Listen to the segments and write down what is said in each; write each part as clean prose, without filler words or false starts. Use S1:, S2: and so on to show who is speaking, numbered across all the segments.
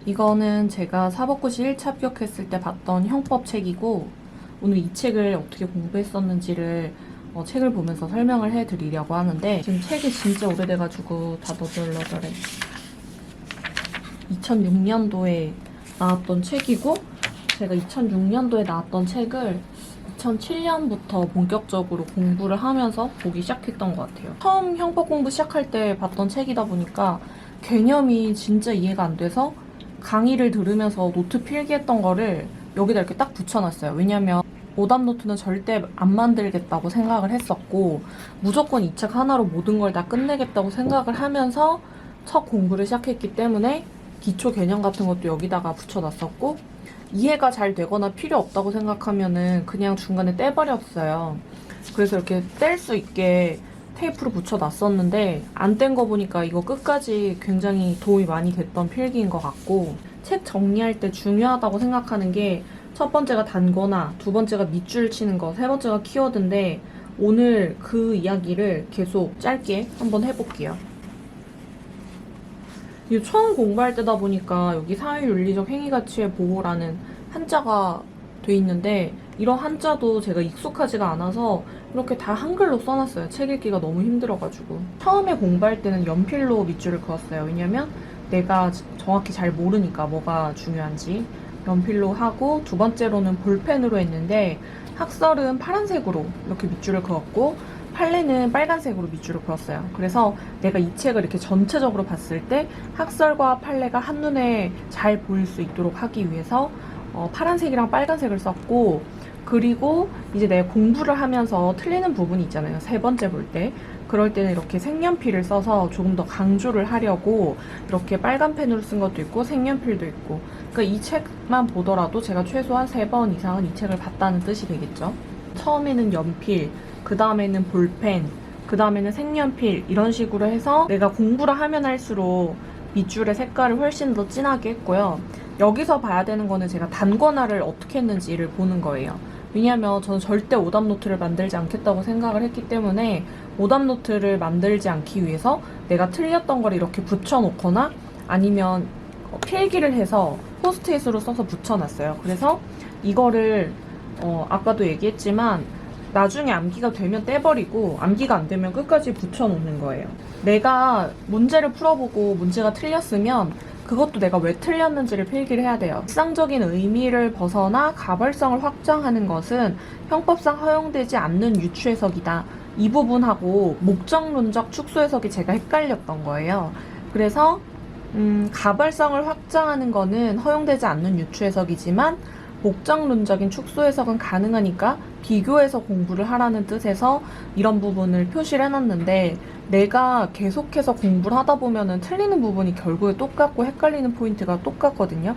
S1: 이거는 제가 사법고시 1차 합격했을 때 봤던 형법 책이고, 오늘 이 책을 어떻게 공부했었는지를 책을 보면서 설명을 해드리려고 하는데, 지금 책이 진짜 오래돼가지고 다 너덜너덜해. 2006년도에 나왔던 책이고, 제가 2006년도에 나왔던 책을 2007년부터 본격적으로 공부를 하면서 보기 시작했던 것 같아요. 처음 형법 공부 시작할 때 봤던 책이다 보니까 개념이 진짜 이해가 안 돼서 강의를 들으면서 노트 필기했던 거를 여기다 이렇게 딱 붙여놨어요. 왜냐면 오답 노트는 절대 안 만들겠다고 생각을 했었고, 무조건 이 책 하나로 모든 걸 다 끝내겠다고 생각을 하면서 첫 공부를 시작했기 때문에 기초 개념 같은 것도 여기다가 붙여놨었고, 이해가 잘 되거나 필요 없다고 생각하면은 그냥 중간에 떼버렸어요. 그래서 이렇게 뗄 수 있게 테이프로 붙여놨었는데, 안 뗀 거 보니까 이거 끝까지 굉장히 도움이 많이 됐던 필기인 것 같고, 책 정리할 때 중요하다고 생각하는 게 첫 번째가 단거나, 두 번째가 밑줄 치는 거, 세 번째가 키워드인데, 오늘 그 이야기를 계속 짧게 한번 해볼게요. 이거 처음 공부할 때다 보니까 여기 사회윤리적 행위가치의 보호라는 한자가 돼 있는데, 이런 한자도 제가 익숙하지가 않아서 이렇게 다 한글로 써놨어요. 책 읽기가 너무 힘들어가지고. 처음에 공부할 때는 연필로 밑줄을 그었어요. 왜냐면 내가 정확히 잘 모르니까 뭐가 중요한지. 연필로 하고, 두 번째로는 볼펜으로 했는데, 학설은 파란색으로 이렇게 밑줄을 그었고, 판례는 빨간색으로 밑줄을 그었어요. 그래서 내가 이 책을 이렇게 전체적으로 봤을 때 학설과 판례가 한눈에 잘 보일 수 있도록 하기 위해서 파란색이랑 빨간색을 썼고, 그리고 이제 내가 공부를 하면서 틀리는 부분이 있잖아요. 세 번째 볼 때. 그럴 때는 이렇게 색연필을 써서 조금 더 강조를 하려고 이렇게 빨간 펜으로 쓴 것도 있고 색연필도 있고, 그러니까 이 책만 보더라도 제가 최소한 3번 이상은 이 책을 봤다는 뜻이 되겠죠. 처음에는 연필, 그 다음에는 볼펜, 그 다음에는 색연필, 이런 식으로 해서 내가 공부를 하면 할수록 밑줄의 색깔을 훨씬 더 진하게 했고요. 여기서 봐야 되는 거는 제가 단권화를 어떻게 했는지를 보는 거예요. 왜냐면 저는 절대 오답 노트를 만들지 않겠다고 생각을 했기 때문에 오답 노트를 만들지 않기 위해서 내가 틀렸던 걸 이렇게 붙여놓거나 아니면 필기를 해서 포스트잇으로 써서 붙여놨어요. 그래서 이거를 아까도 얘기했지만 나중에 암기가 되면 떼버리고, 암기가 안 되면 끝까지 붙여놓는 거예요. 내가 문제를 풀어보고 문제가 틀렸으면 그것도 내가 왜 틀렸는지를 필기를 해야 돼요. 일상적인 의미를 벗어나 가벌성을 확장하는 것은 형법상 허용되지 않는 유추해석이다. 이 부분하고 목적론적 축소해석이 제가 헷갈렸던 거예요. 그래서 가벌성을 확장하는 거는 허용되지 않는 유추해석이지만 목적론적인 축소해석은 가능하니까 비교해서 공부를 하라는 뜻에서 이런 부분을 표시를 해놨는데, 내가 계속해서 공부를 하다 보면은 틀리는 부분이 결국에 똑같고 헷갈리는 포인트가 똑같거든요.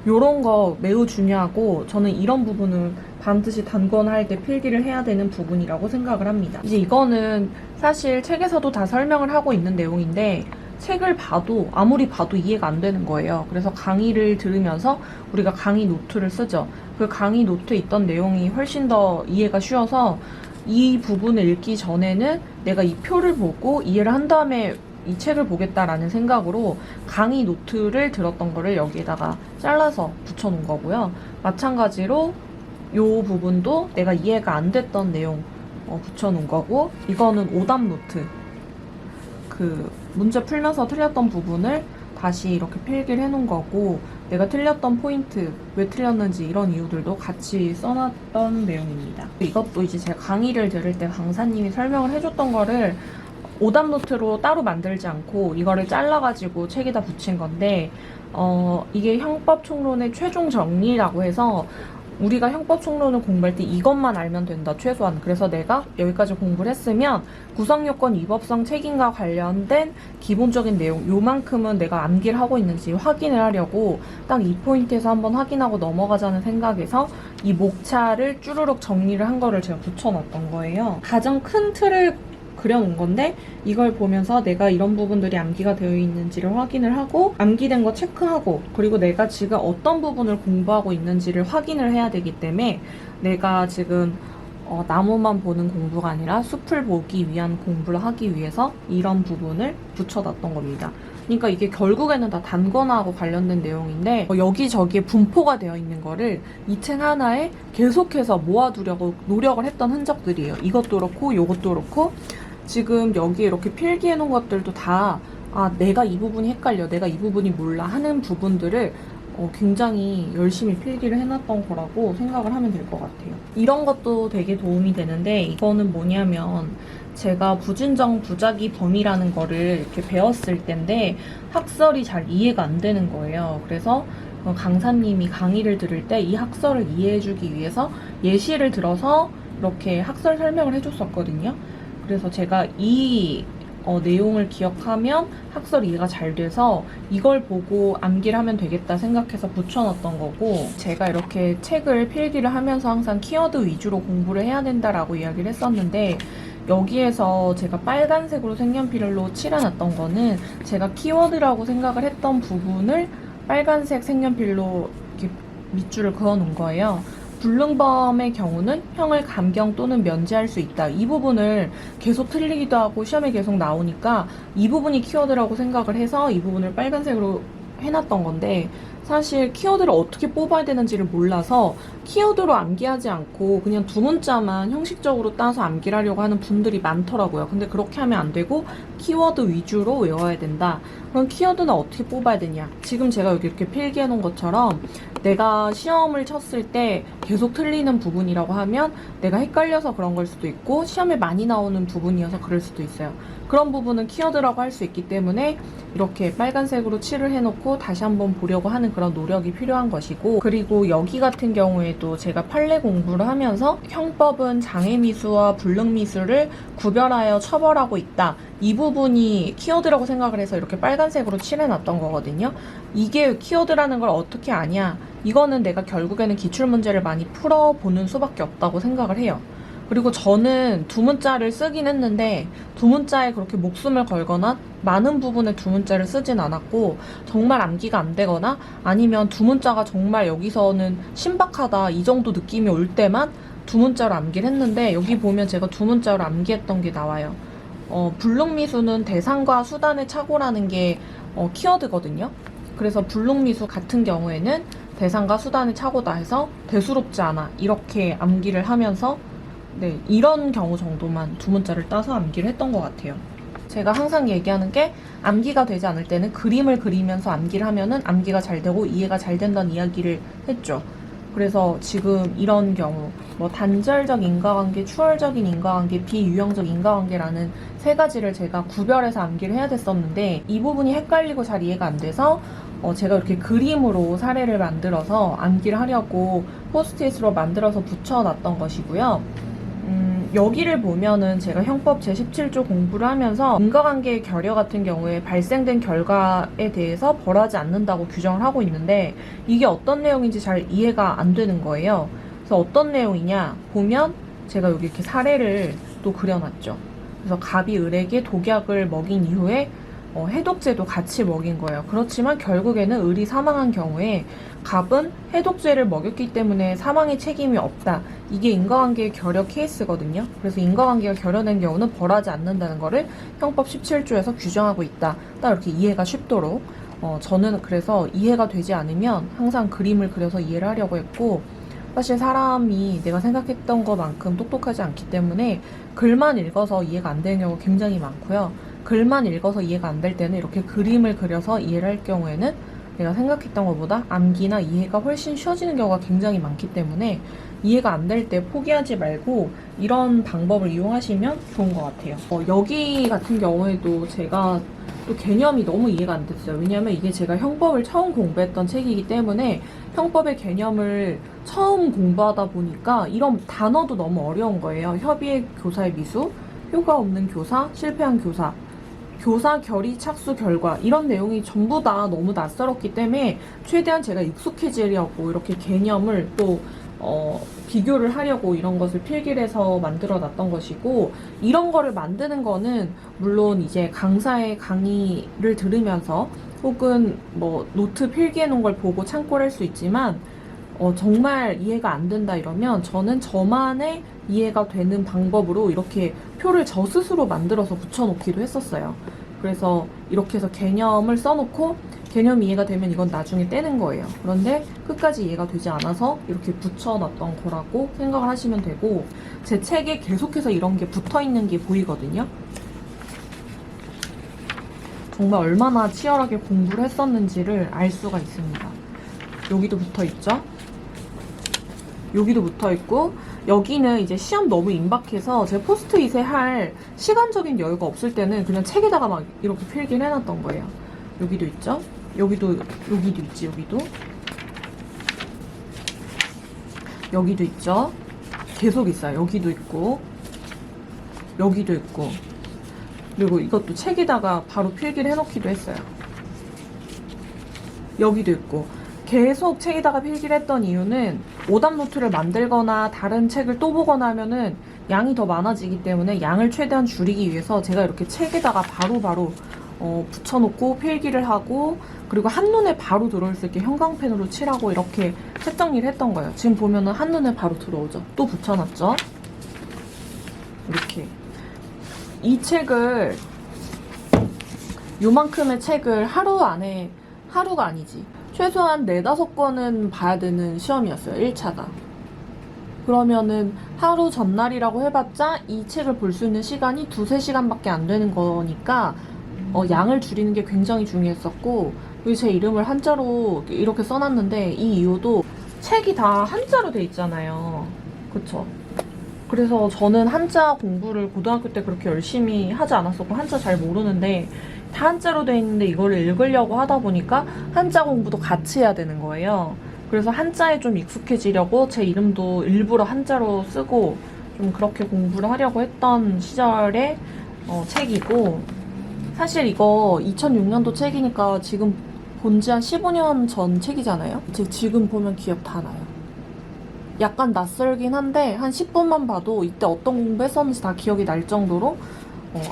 S1: 요런 거 매우 중요하고, 저는 이런 부분을 반드시 단권할 때 필기를 해야 되는 부분이라고 생각을 합니다. 이제 이거는 사실 책에서도 다 설명을 하고 있는 내용인데, 책을 봐도 아무리 봐도 이해가 안 되는 거예요. 그래서 강의를 들으면서 우리가 강의 노트를 쓰죠. 그 강의 노트에 있던 내용이 훨씬 더 이해가 쉬워서 이 부분을 읽기 전에는 내가 이 표를 보고 이해를 한 다음에 이 책을 보겠다라는 생각으로 강의 노트를 들었던 거를 여기에다가 잘라서 붙여놓은 거고요. 마찬가지로 이 부분도 내가 이해가 안 됐던 내용 붙여놓은 거고, 이거는 오답 노트. 그 문제 풀면서 틀렸던 부분을 다시 이렇게 필기를 해놓은 거고, 내가 틀렸던 포인트, 왜 틀렸는지 이런 이유들도 같이 써놨던 내용입니다. 이것도 이제 제가 강의를 들을 때 강사님이 설명을 해줬던 거를 오답 노트로 따로 만들지 않고 이거를 잘라가지고 책에다 붙인 건데, 이게 형법 총론의 최종 정리라고 해서 우리가 형법 총론을 공부할 때 이것만 알면 된다, 최소한. 그래서 내가 여기까지 공부를 했으면 구성요건 위법성 책임과 관련된 기본적인 내용 요만큼은 내가 암기를 하고 있는지 확인을 하려고 딱 이 포인트에서 한번 확인하고 넘어가자는 생각에서 이 목차를 쭈루룩 정리를 한 거를 제가 붙여놨던 거예요. 가장 큰 틀을 그려놓은 건데, 이걸 보면서 내가 이런 부분들이 암기가 되어 있는지를 확인을 하고, 암기된 거 체크하고, 그리고 내가 지금 어떤 부분을 공부하고 있는지를 확인을 해야 되기 때문에 내가 지금 나무만 보는 공부가 아니라 숲을 보기 위한 공부를 하기 위해서 이런 부분을 붙여놨던 겁니다. 그러니까 이게 결국에는 다 단권화하고 관련된 내용인데 여기저기에 분포가 되어 있는 거를 이 책 하나에 계속해서 모아두려고 노력을 했던 흔적들이에요. 이것도 그렇고 이것도 그렇고 지금 여기에 이렇게 필기해 놓은 것들도 다 내가 이 부분이 헷갈려, 내가 이 부분이 몰라 하는 부분들을 굉장히 열심히 필기를 해놨던 거라고 생각을 하면 될 것 같아요. 이런 것도 되게 도움이 되는데 이거는 뭐냐면 제가 부진정 부작위 범위라는 거를 이렇게 배웠을 때인데 학설이 잘 이해가 안 되는 거예요. 그래서 강사님이 강의를 들을 때 이 학설을 이해해주기 위해서 예시를 들어서 이렇게 학설 설명을 해줬었거든요. 그래서 제가 이 내용을 기억하면 학설 이해가 잘 돼서 이걸 보고 암기를 하면 되겠다 생각해서 붙여놨던 거고, 제가 이렇게 책을 필기를 하면서 항상 키워드 위주로 공부를 해야 된다라고 이야기를 했었는데 여기에서 제가 빨간색으로 색연필로 칠해놨던 거는 제가 키워드라고 생각을 했던 부분을 빨간색 색연필로 이렇게 밑줄을 그어놓은 거예요. 불능범의 경우는 형을 감경 또는 면제할 수 있다. 이 부분을 계속 틀리기도 하고 시험에 계속 나오니까 이 부분이 키워드라고 생각을 해서 이 부분을 빨간색으로 해놨던 건데, 사실 키워드를 어떻게 뽑아야 되는지를 몰라서 키워드로 암기하지 않고 그냥 두 문자만 형식적으로 따서 암기를 하려고 하는 분들이 많더라고요. 근데 그렇게 하면 안 되고 키워드 위주로 외워야 된다. 그럼 키워드는 어떻게 뽑아야 되냐? 지금 제가 여기 이렇게 필기해 놓은 것처럼 내가 시험을 쳤을 때 계속 틀리는 부분이라고 하면 내가 헷갈려서 그런 걸 수도 있고 시험에 많이 나오는 부분이어서 그럴 수도 있어요. 그런 부분은 키워드라고 할 수 있기 때문에 이렇게 빨간색으로 칠을 해놓고 다시 한번 보려고 하는 그런 노력이 필요한 것이고, 그리고 여기 같은 경우에도 제가 판례 공부를 하면서 형법은 장애미수와 불능미수를 구별하여 처벌하고 있다. 이 부분이 키워드라고 생각을 해서 이렇게 빨간색으로 칠해놨던 거거든요. 이게 키워드라는 걸 어떻게 아냐? 이거는 내가 결국에는 기출문제를 많이 풀어보는 수밖에 없다고 생각을 해요. 그리고 저는 두 문자를 쓰긴 했는데 두 문자에 그렇게 목숨을 걸거나 많은 부분에 두 문자를 쓰진 않았고, 정말 암기가 안 되거나 아니면 두 문자가 정말 여기서는 신박하다 이 정도 느낌이 올 때만 두 문자로 암기를 했는데, 여기 보면 제가 두 문자로 암기했던 게 나와요. 불능미수는 대상과 수단의 착오라는 게 키워드거든요. 그래서 불능미수 같은 경우에는 대상과 수단의 착오다 해서 대수롭지 않아 이렇게 암기를 하면서 이런 경우 정도만 두 문자를 따서 암기를 했던 것 같아요. 제가 항상 얘기하는 게 암기가 되지 않을 때는 그림을 그리면서 암기를 하면은 암기가 잘 되고 이해가 잘 된다는 이야기를 했죠. 그래서 지금 이런 경우 뭐 단절적 인과관계, 추월적인 인과관계, 비유형적 인과관계라는 세 가지를 제가 구별해서 암기를 해야 됐었는데 이 부분이 헷갈리고 잘 이해가 안 돼서 제가 이렇게 그림으로 사례를 만들어서 암기를 하려고 포스트잇으로 만들어서 붙여놨던 것이고요. 여기를 보면은 제가 형법 제17조 공부를 하면서 인과관계의 결여 같은 경우에 발생된 결과에 대해서 벌하지 않는다고 규정을 하고 있는데 이게 어떤 내용인지 잘 이해가 안 되는 거예요. 그래서 어떤 내용이냐 보면 제가 여기 이렇게 사례를 또 그려놨죠. 그래서 갑이 을에게 독약을 먹인 이후에 해독제도 같이 먹인 거예요. 그렇지만 결국에는 을이 사망한 경우에 갑은 해독제를 먹였기 때문에 사망의 책임이 없다. 이게 인과관계의 결여 케이스거든요. 그래서 인과관계가 결여된 경우는 벌하지 않는다는 거를 형법 17조에서 규정하고 있다. 딱 이렇게 이해가 쉽도록. 저는 그래서 이해가 되지 않으면 항상 그림을 그려서 이해를 하려고 했고, 사실 사람이 내가 생각했던 것만큼 똑똑하지 않기 때문에 글만 읽어서 이해가 안 되는 경우가 굉장히 많고요. 글만 읽어서 이해가 안 될 때는 이렇게 그림을 그려서 이해를 할 경우에는 내가 생각했던 것보다 암기나 이해가 훨씬 쉬워지는 경우가 굉장히 많기 때문에 이해가 안 될 때 포기하지 말고 이런 방법을 이용하시면 좋은 것 같아요. 여기 같은 경우에도 제가 또 개념이 너무 이해가 안 됐어요. 왜냐하면 이게 제가 형법을 처음 공부했던 책이기 때문에 형법의 개념을 처음 공부하다 보니까 이런 단어도 너무 어려운 거예요. 협의의 교사의 미수, 효과 없는 교사, 실패한 교사, 교사 결의 착수 결과, 이런 내용이 전부 다 너무 낯설었기 때문에 최대한 제가 익숙해지려고 이렇게 개념을 또 비교를 하려고 이런 것을 필기를 해서 만들어 놨던 것이고, 이런 거를 만드는 거는 물론 이제 강사의 강의를 들으면서 혹은 뭐 노트 필기해 놓은 걸 보고 참고를 할 수 있지만 정말 이해가 안 된다 이러면 저는 저만의 이해가 되는 방법으로 이렇게 표를 저 스스로 만들어서 붙여놓기도 했었어요. 그래서 이렇게 해서 개념을 써놓고 개념 이해가 되면 이건 나중에 떼는 거예요. 그런데 끝까지 이해가 되지 않아서 이렇게 붙여놨던 거라고 생각을 하시면 되고, 제 책에 계속해서 이런 게 붙어있는 게 보이거든요. 정말 얼마나 치열하게 공부를 했었는지를 알 수가 있습니다. 여기도 붙어있죠? 여기도 붙어있고, 여기는 이제 시험 너무 임박해서 제 포스트잇에 할 시간적인 여유가 없을 때는 그냥 책에다가 막 이렇게 필기를 해놨던 거예요. 여기도 있죠? 여기도 있지, 여기도 있죠? 계속 있어요. 여기도 있고, 여기도 있고, 그리고 이것도 책에다가 바로 필기를 해놓기도 했어요. 여기도 있고. 계속 책에다가 필기를 했던 이유는 오답 노트를 만들거나 다른 책을 또 보거나 하면은 양이 더 많아지기 때문에 양을 최대한 줄이기 위해서 제가 이렇게 책에다가 바로바로 붙여놓고 필기를 하고, 그리고 한눈에 바로 들어올 수 있게 형광펜으로 칠하고 이렇게 책 정리를 했던 거예요. 지금 보면은 한눈에 바로 들어오죠. 또 붙여놨죠. 이렇게. 이 책을, 요만큼의 책을 하루 안에, 하루가 아니지, 최소한 4-5권은 봐야 되는 시험이었어요. 1차가. 그러면은 하루 전날이라고 해봤자 이 책을 볼 수 있는 시간이 2-3시간밖에 안 되는 거니까 양을 줄이는 게 굉장히 중요했었고, 그리고 제 이름을 한자로 이렇게 써놨는데 이 이유도 책이 다 한자로 돼 있잖아요. 그쵸? 그래서 저는 한자 공부를 고등학교 때 그렇게 열심히 하지 않았었고 한자 잘 모르는데 다 한자로 돼 있는데 이거를 읽으려고 하다 보니까 한자 공부도 같이 해야 되는 거예요. 그래서 한자에 좀 익숙해지려고 제 이름도 일부러 한자로 쓰고 좀 그렇게 공부를 하려고 했던 시절의 책이고, 사실 이거 2006년도 책이니까 지금 본 지 한 15년 전 책이잖아요. 지금 보면 기억 다 나요. 약간 낯설긴 한데 한 10분만 봐도 이때 어떤 공부했었는지 다 기억이 날 정도로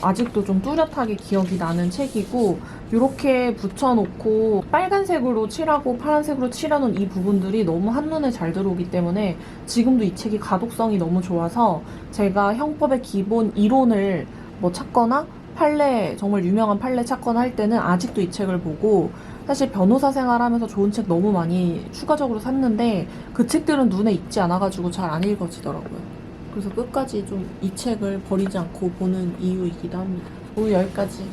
S1: 아직도 좀 뚜렷하게 기억이 나는 책이고, 이렇게 붙여놓고 빨간색으로 칠하고 파란색으로 칠해놓은 이 부분들이 너무 한눈에 잘 들어오기 때문에 지금도 이 책이 가독성이 너무 좋아서 제가 형법의 기본 이론을 뭐 찾거나 판례, 정말 유명한 판례 찾거나 할 때는 아직도 이 책을 보고, 사실 변호사 생활하면서 좋은 책 너무 많이 추가적으로 샀는데 그 책들은 눈에 익지 않아가지고 잘 안 읽어지더라고요. 그래서 끝까지 좀 이 책을 버리지 않고 보는 이유이기도 합니다. 오늘 여기까지.